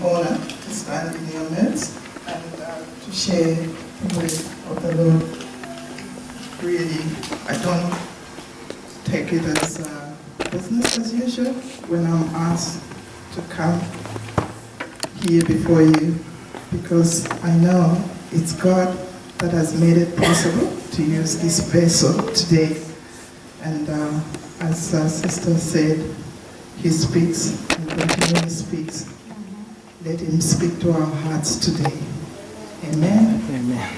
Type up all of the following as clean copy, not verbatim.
honor to stand in your midst and to share the word of the Lord. Really, I don't take it as business as usual when I'm asked to come here before you, because I know it's God that has made it possible to use this vessel today. And as Sister said, He speaks and continually speaks. Let Him speak to our hearts today. Amen. Amen.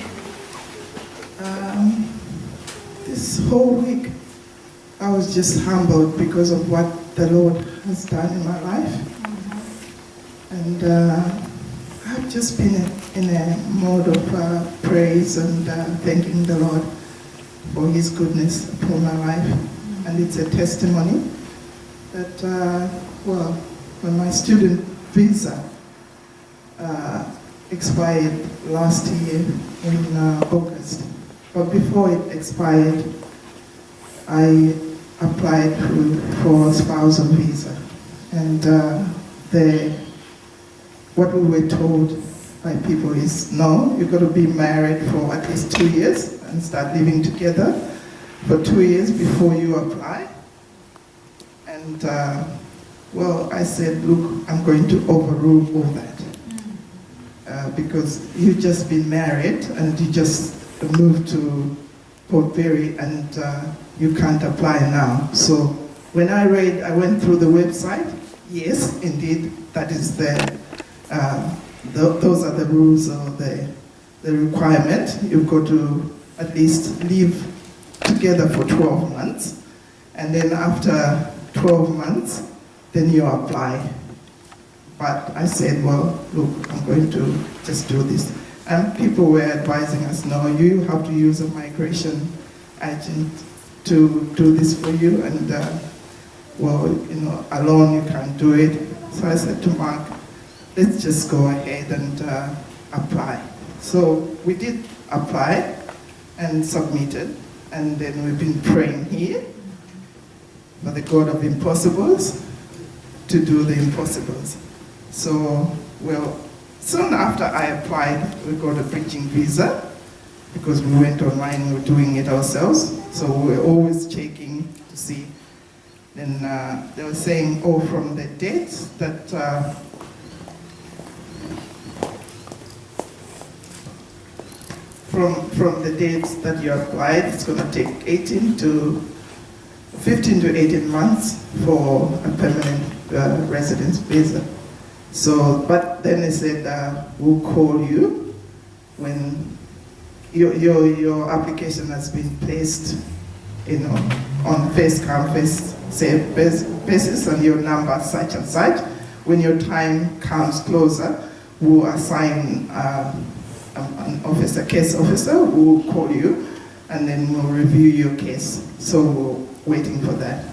This whole week, I was just humbled because of what the Lord has done in my life. And I've just been in a mode of praise and thanking the Lord for His goodness upon my life. And it's a testimony that, when my student visa expired last year in August, but before it expired, I applied for a spousal visa. And what we were told by people is, no, you've got to be married for at least 2 years and start living together for 2 years before you apply. And I said, look, I'm going to overrule all that. Because you've just been married and you just moved to Port Perry and you can't apply now. So when I went through the website, yes, indeed, that is those are the rules or the requirement. You've got to at least live together for 12 months. And then after 12 months, then you apply. But I said, well, look, I'm going to just do this. And people were advising us, no, you have to use a migration agent to do this for you. And, alone you can't do it. So I said to Mark, let's just go ahead and apply. So we did apply and submitted. And then we've been praying here for the God of impossibles to do the impossibles. So, soon after I applied, we got a bridging visa because we went online and we were doing it ourselves. So we were always checking to see. Then they were saying, from the dates that from the dates that you applied, it's going to take 15 to 18 months for a permanent residence visa. So, but then they said, we'll call you when your application has been placed, on first come, first served basis, and your number such and such. When your time comes closer, we'll assign an officer, case officer, who will call you, and then we'll review your case. So we're waiting for that.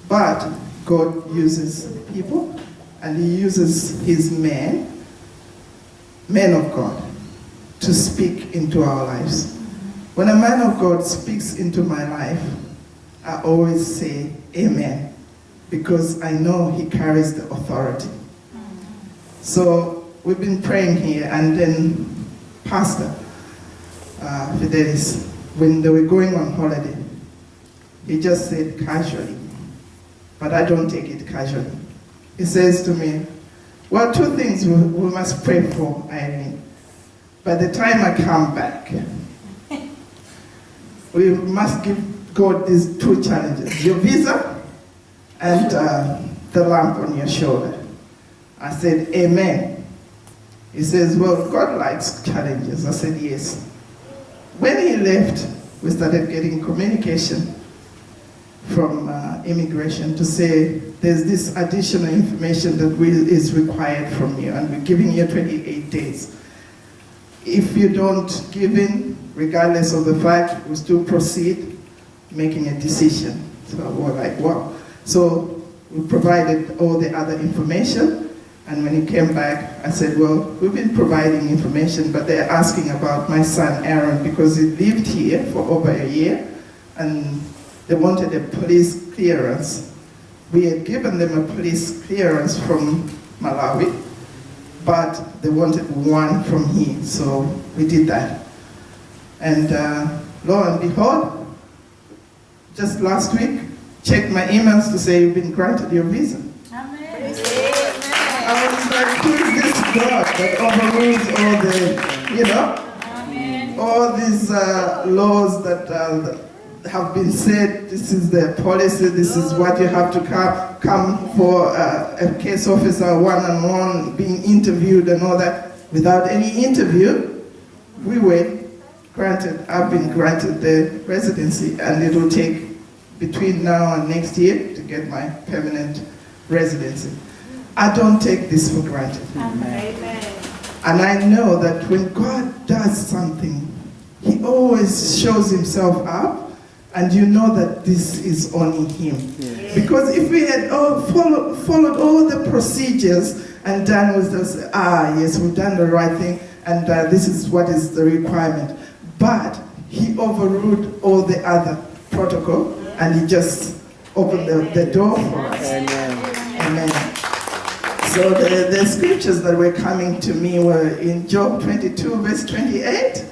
But God uses people, and He uses His men of God, to speak into our lives. When a man of God speaks into my life, I always say amen, because I know he carries the authority. So we've been praying here, and then Pastor Fidelis, when they were going on holiday, he just said casually, but I don't take it casually. He says to me, well, two things we must pray for, Irene. By the time I come back, we must give God these two challenges, your visa and the lamp on your shoulder. I said, amen. He says, well, God likes challenges. I said, yes. When he left, we started getting communication from immigration to say, there's this additional information that is required from you, and we're giving you 28 days. If you don't give in, regardless of the fact, we still proceed making a decision. So we're like, wow. So we provided all the other information, and when he came back, I said, well, we've been providing information, but they're asking about my son Aaron, because he lived here for over a year, and they wanted a police clearance. We had given them a police clearance from Malawi, but they wanted one from him, so we did that. And lo and behold, just last week, checked my emails to say you've been granted your visa. Amen. I was like, who is this God that overrules all the, you know, Amen. all these laws that have been said, this is the policy, this is what you have to come for a case officer one-on-one, being interviewed and all that. Without any interview, we were granted, I've been granted the residency, and it will take between now and next year to get my permanent residency. I don't take this for granted. Amen. And I know that when God does something, he always shows himself up, and you know that this is only him. Yes. Because if we had followed all the procedures and done with this, yes, we've done the right thing, and this is what is the requirement. But he overruled all the other protocol, and he just opened the door for us. Amen. Amen. So the scriptures that were coming to me were in Job 22, verse 28.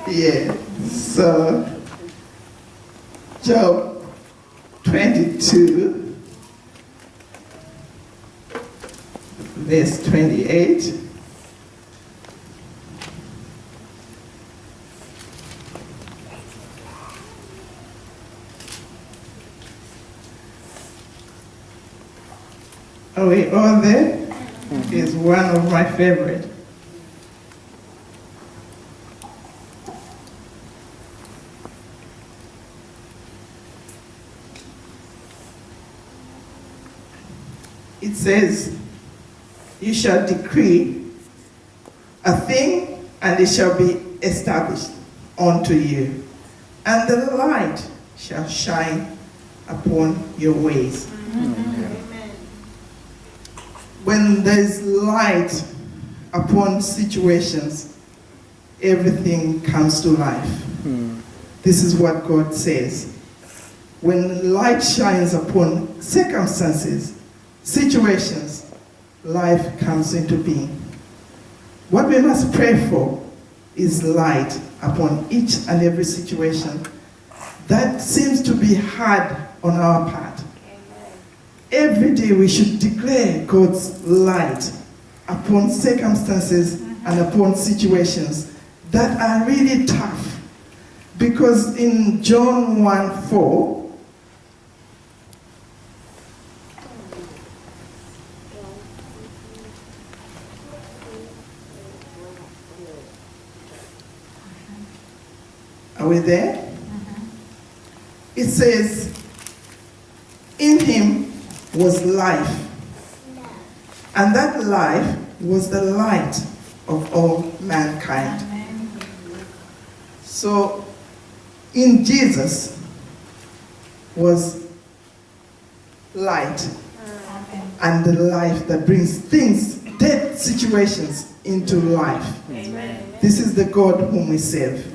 Yeah. So Job 22, verse 28. Are we all there? It's one of my favorite. It says, you shall decree a thing, and it shall be established unto you, and the light shall shine upon your ways. When there's light upon situations, everything comes to life. This is what God says. When light shines upon circumstances, situations, life comes into being. What we must pray for is light upon each and every situation that seems to be hard on our part. Every day we should declare God's light upon circumstances and upon situations that are really tough. Because in John 1:4, are we there? It says, in him was life, and that life was the light of all mankind. So in Jesus was light, and the life that brings things, dead situations into life. This is the God whom we serve.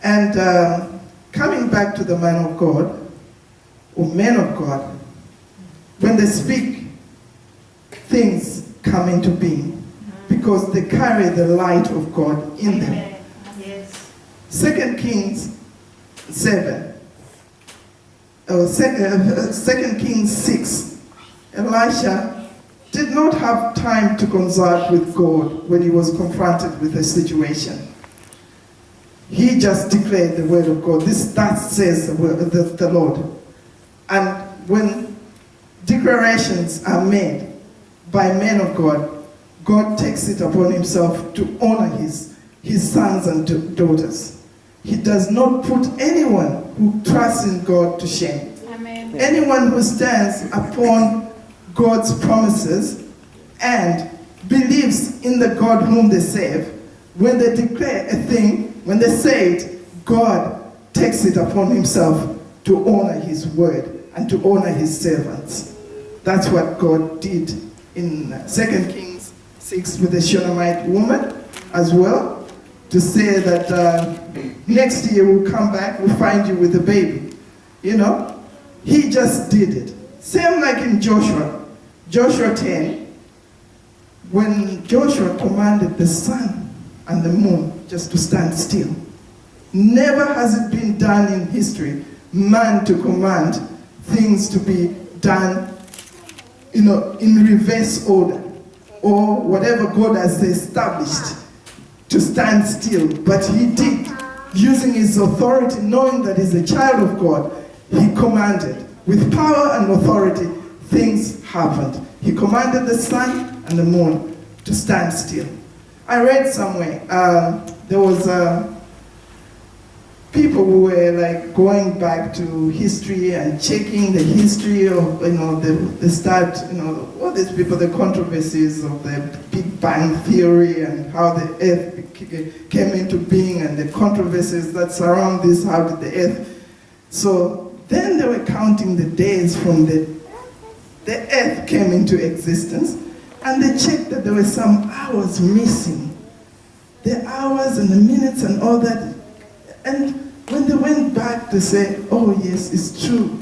And coming back to the man of God, or men of God, when they speak, things come into being because they carry the light of God in them. 2 Kings 7, or 2 Kings 6, Elisha did not have time to consult with God when he was confronted with a situation. He just declared the word of God. That says the Lord. And when declarations are made by men of God, God takes it upon himself to honor his sons and daughters. He does not put anyone who trusts in God to shame. Amen. Anyone who stands upon God's promises and believes in the God whom they serve, when they declare a thing, when they say it, God takes it upon himself to honor his word and to honor his servants. That's what God did in 2 Kings 6 with the Shunammite woman as well, to say that next year we'll come back, we'll find you with a baby. You know, he just did it. Same like in Joshua 10, when Joshua commanded the sun and the moon just to stand still. Never has it been done in history, man to command things to be done, in reverse order, or whatever God has established to stand still. But he did, using his authority, knowing that he's a child of God, he commanded. With power and authority, things happened. He commanded the sun and the moon to stand still. I read somewhere, there was people who were like going back to history and checking the history of, the start, all these people, the controversies of the Big Bang Theory and how the earth came into being and the controversies that surround this, how did the earth. So then they were counting the days from the earth came into existence, and they checked that there were some hours missing. The hours and the minutes and all that. And when they went back to say, oh yes, it's true,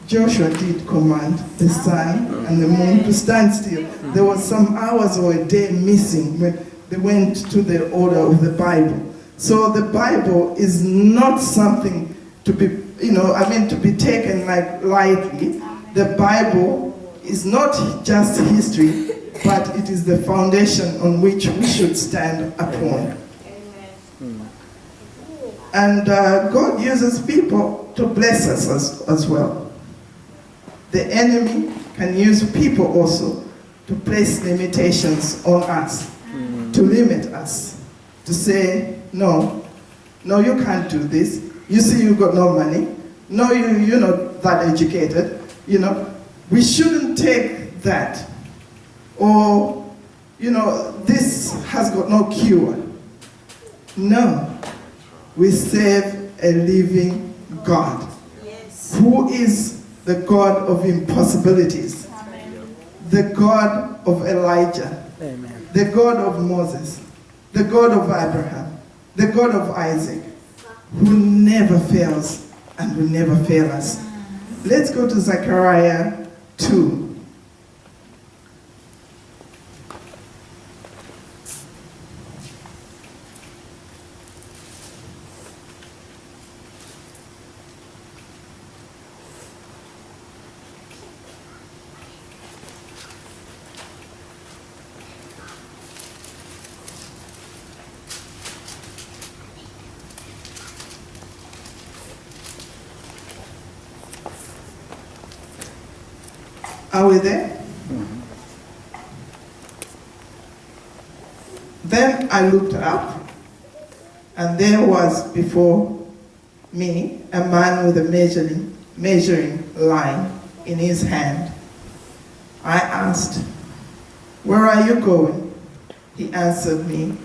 Joshua did command the sun and the moon to stand still. There was some hours or a day missing when they went to the order of the Bible. So the Bible is not something to be, to be taken like lightly. The Bible is not just history, but it is the foundation on which we should stand upon. And God uses people to bless us as well. The enemy can use people also to place limitations on us, to limit us, to say, no, you can't do this. You see you got no money. No, you're not that educated. We shouldn't take that. Or, this has got no cure. No. We serve a living God, yes, who is the God of impossibilities, amen, the God of Elijah, amen, the God of Moses, the God of Abraham, the God of Isaac, who never fails and will never fail us. Let's go to Zechariah 2. Are we there? Mm-hmm. Then I looked up, and there was before me a man with a measuring line in his hand. I asked, "Where are you going?" He answered me,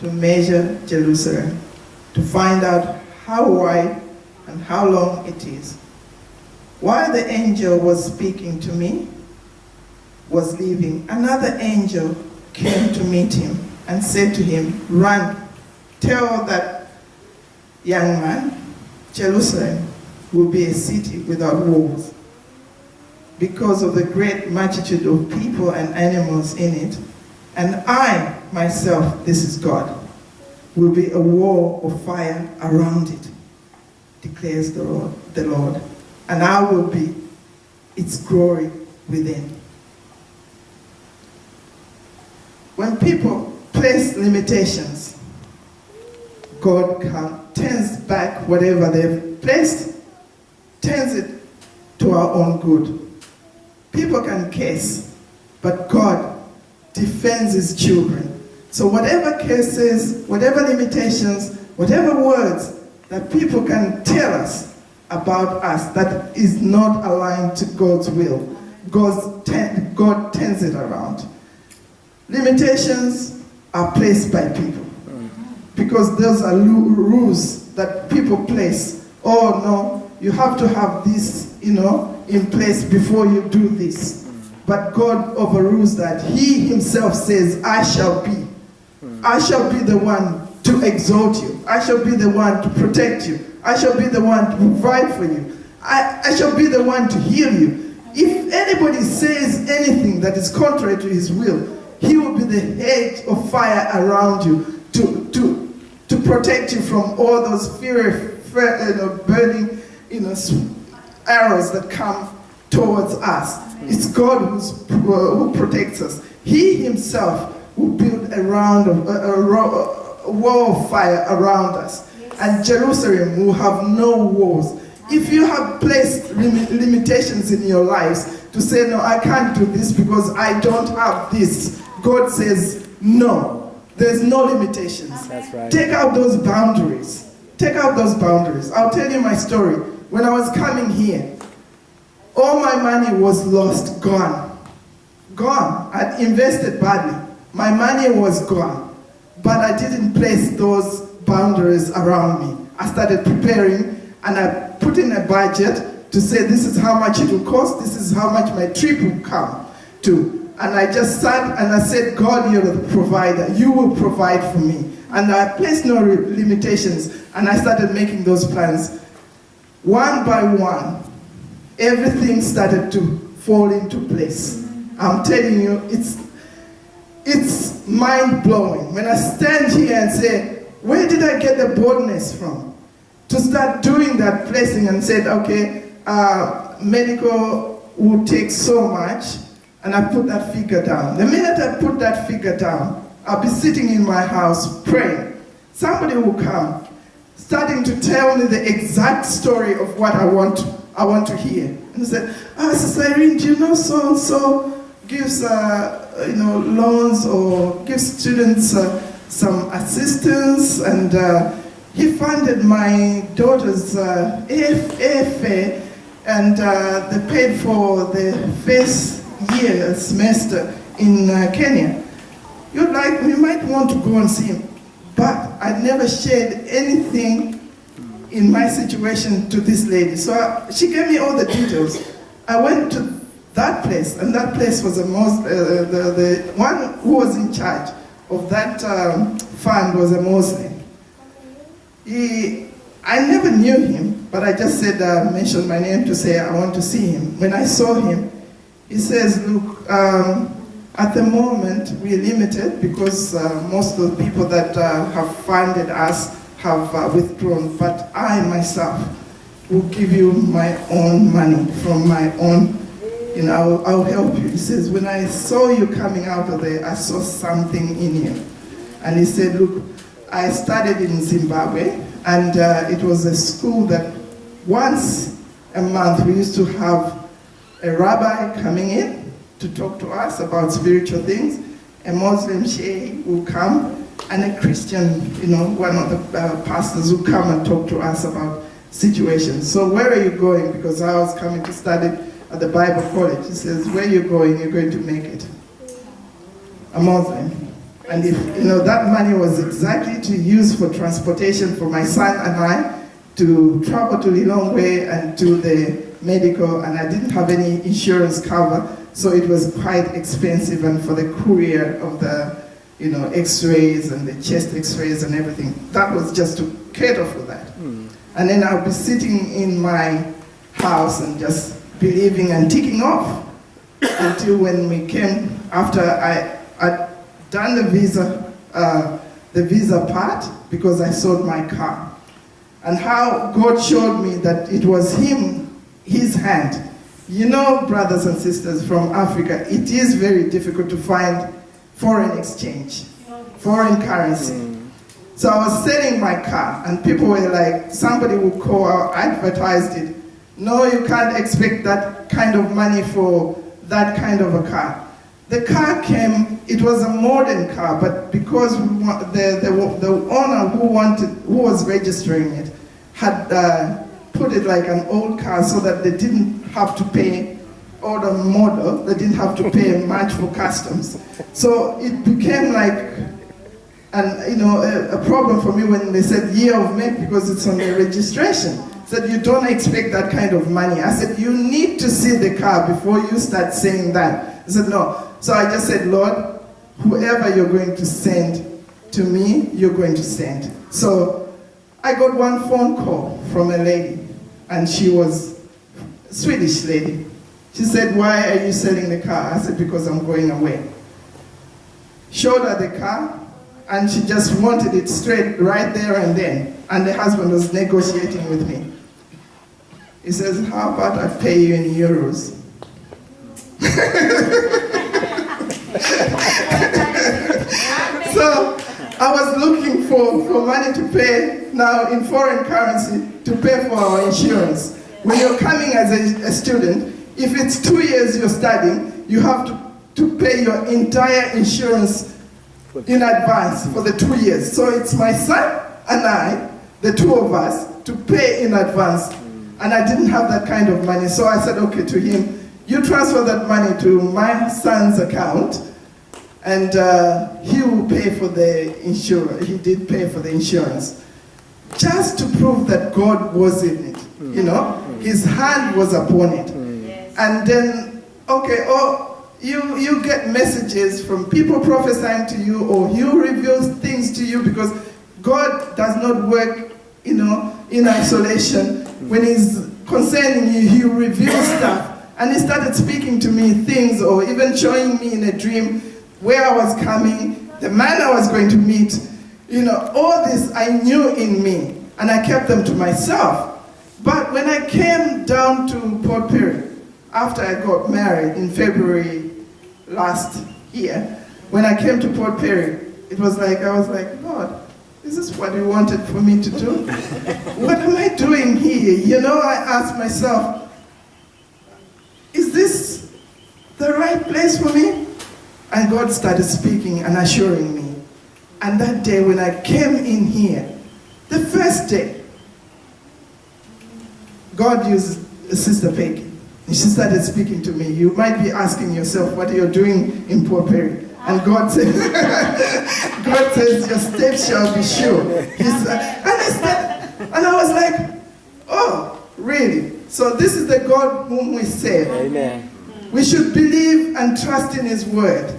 "To measure Jerusalem, to find out how wide and how long it is." While the angel was speaking to me, was leaving, another angel came to meet him and said to him, "Run, tell that young man, Jerusalem will be a city without walls, because of the great multitude of people and animals in it. And I, myself, this is God, will be a wall of fire around it, declares the Lord. And I will be its glory within." When people place limitations, God turns back whatever they've placed, turns it to our own good. People can curse, but God defends his children. So whatever curses, whatever limitations, whatever words that people can tell us about us that is not aligned to God's will, God turns it around. Limitations are placed by people, because those are rules that people place. Oh no, you have to have this, in place before you do this. But God overrules that. He himself says, I shall be the one to exalt you. I shall be the one to protect you. I shall be the one to provide for you. I shall be the one to heal you. If anybody says anything that is contrary to his will, he will be the hedge of fire around you to protect you from all those burning, arrows that come towards us. It's God who protects us. He himself will build a wall of fire around us. And Jerusalem will have no walls. If you have placed limitations in your lives to say, no, I can't do this because I don't have this, God says, no, there's no limitations. That's right. Take out those boundaries. Take out those boundaries. I'll tell you my story. When I was coming here, all my money was lost, gone. Gone. I'd invested badly. My money was gone. But I didn't place those boundaries around me. I started preparing and I put in a budget to say this is how much it will cost, this is how much my trip will come to. And I just sat and I said, God, you're the provider. You will provide for me. And I placed no limitations. And I started making those plans. One by one, everything started to fall into place. I'm telling you, it's mind-blowing. When I stand here and say, where did I get the boldness from? To start doing that placing and said, okay, medical will take so much, and I put that figure down. The minute I put that figure down, I'll be sitting in my house praying. Somebody will come, starting to tell me the exact story of what I want to hear. And I said, Sister Irene, do you know so-and-so gives loans or gives students some assistance, and he funded my daughter's airfare, and they paid for the first year semester in Kenya. You might want to go and see him. But I never shared anything in my situation to this lady. So she gave me all the details. I went to that place, and that place was the one who was in charge of that fund was a Muslim. I never knew him, but I just said, mentioned my name to say I want to see him. When I saw him, he says, look, at the moment we're limited because most of the people that have funded us have withdrawn, but I myself will give you my own money from my own, I'll help you. He says, when I saw you coming out of there, I saw something in you. And he said, look, I studied in Zimbabwe, and it was a school that once a month we used to have a rabbi coming in to talk to us about spiritual things. A Muslim sheikh will come, and a Christian, one of the pastors will come and talk to us about situations. So where are you going? Because I was coming to study at the Bible college. He says, where are you going? You're going to make it. A Muslim. And if, that money was exactly to use for transportation for my son and I to travel to Lilongwe and to the medical, and I didn't have any insurance cover, so it was quite expensive, and for the courier of the, x-rays and the chest x-rays and everything, that was just to cater for that. And then I'll be sitting in my house and just believing and ticking off until when we came, after I'd done the visa part, because I sold my car. And how God showed me that it was his hand. Brothers and sisters from Africa, it is very difficult to find foreign exchange, foreign currency. So I was selling my car, and people were like, somebody would call, I advertised it. No, you can't expect that kind of money for that kind of a car. The car came, it was a modern car, but because the owner who was registering it had put it like an old car so that they didn't have to pay, or the model, they didn't have to pay much for customs. So it became like a problem for me when they said year of make, because it's on the registration. Said, you don't expect that kind of money. I said, you need to see the car before you start saying that. I said, no. So I just said, Lord, whoever you're going to send to me, you're going to send. So I got one phone call from a lady, and she was Swedish lady. She said, why are you selling the car? I said, because I'm going away. Showed her the car, and she just wanted it straight right there and then. And the husband was negotiating with me. He says, how about I pay you in euros? So I was looking for money to pay now in foreign currency to pay for our insurance. When you're coming as a student, if it's 2 years you're studying, you have to pay your entire insurance in advance for the 2 years. So it's my son and I, the two of us, to pay in advance. And I didn't have that kind of money. So I said, okay, to him, you transfer that money to my son's account, and he will pay for the insurance. He did pay for the insurance. Just to prove that God was in it, you know? His hand was upon it. And then, okay, you get messages from people prophesying to you, or He reveals things to you, because God does not work, you know, in isolation. When He's concerning you, He reveals stuff. And He started speaking to me things, or even showing me in a dream where I was coming, the man I was going to meet. You know, all this I knew in me, and I kept them to myself. But when I came down to Port Perry, after I got married in February last year, when I came to Port Perry, it was like, I was like, Lord, is this what you wanted for me to do? What am I doing here? You know, I asked myself, is this the right place for me? And God started speaking and assuring me. And that day when I came in here, the first day, God used Sister Peggy. And she started speaking to me. You might be asking yourself what you're doing in Port Perry. And God says, God says, your steps shall be sure. And I was like, oh, really? So this is the God whom we serve. Amen. We should believe and trust in His word.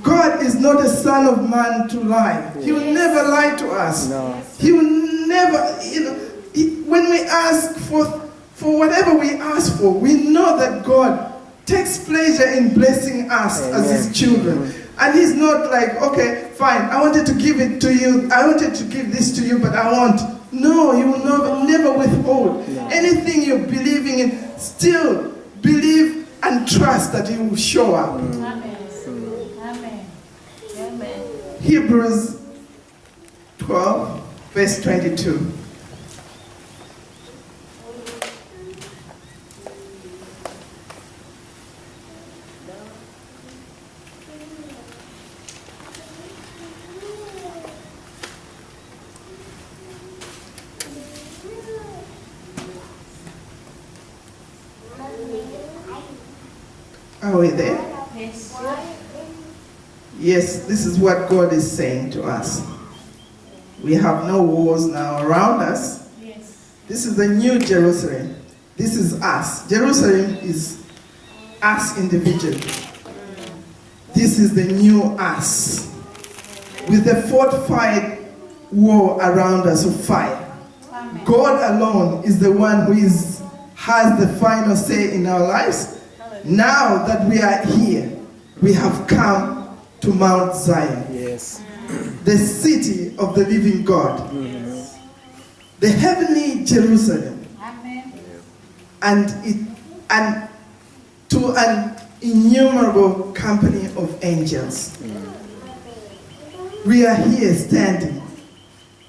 God is not a son of man to lie. He will never lie to us. No. He will never, you know, when we ask for whatever we ask for, we know that God takes pleasure in blessing us. Amen. As His children. And He's not like, okay, fine, I wanted to give it to you, I wanted to give this to you, but I want. No, He will never withhold. No. Anything you're believing in, still believe and trust that He will show up. Amen. Amen. Amen. Hebrews 12, verse 22. Are we there? Yes. Yes, this is what God is saying to us. We have no wars now around us. Yes. This is the new Jerusalem. This is us. Jerusalem is us individually. This is the new us. With the fortified wall around us of fire. Amen. God alone is the one who has the final say in our lives. Now that we are here, we have come to Mount Zion. Yes. The city of the living God. Yes. The heavenly Jerusalem. Amen. And to an innumerable company of angels. We are here standing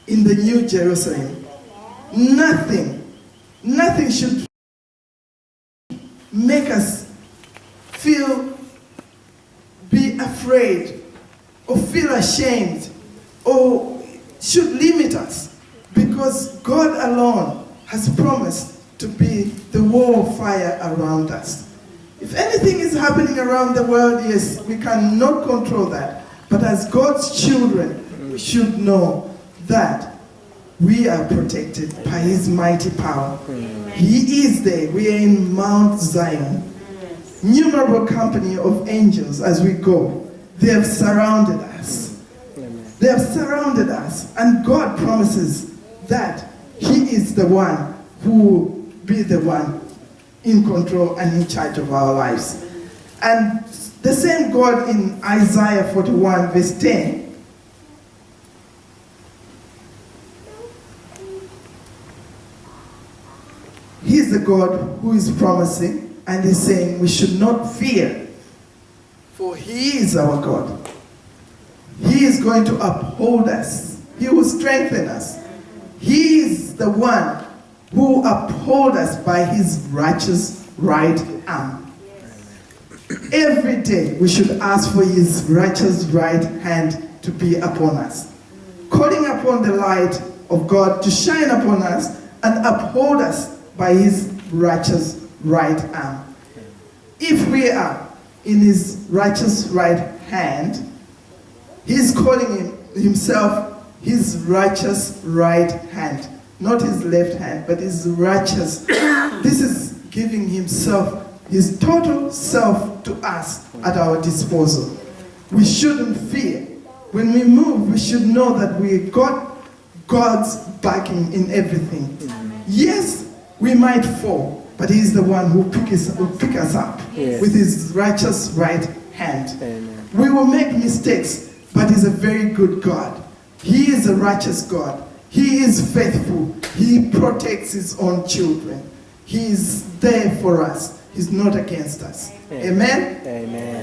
in the new Jerusalem. Nothing should make us be afraid, or feel ashamed, or should limit us, because God alone has promised to be the wall of fire around us. If anything is happening around the world, yes, we cannot control that, but as God's children, we should know that we are protected by His mighty power. He is there. We are in Mount Zion. Innumerable company of angels as we go. They have surrounded us. They have surrounded us. And God promises that He is the one who will be the one in control and in charge of our lives. And the same God in Isaiah 41 verse 10, He's the God who is promising and is saying we should not fear, for He is our God. He is going to uphold us. He will strengthen us. He is the one who upholds us by His righteous right arm. Every day we should ask for His righteous right hand to be upon us, calling upon the light of God to shine upon us and uphold us by His righteous right arm. If we are in His righteous right hand, He's calling Himself His righteous right hand. Not His left hand, but His righteous. This is giving Himself, His total self to us at our disposal. We shouldn't fear. When we move, we should know that we got God's backing in everything. Yes, we might fall, but He's the one who pick us up with His righteous right hand. Amen. We will make mistakes, but He's a very good God. He is a righteous God. He is faithful. He protects His own children. He is there for us. He's not against us. Amen? Amen.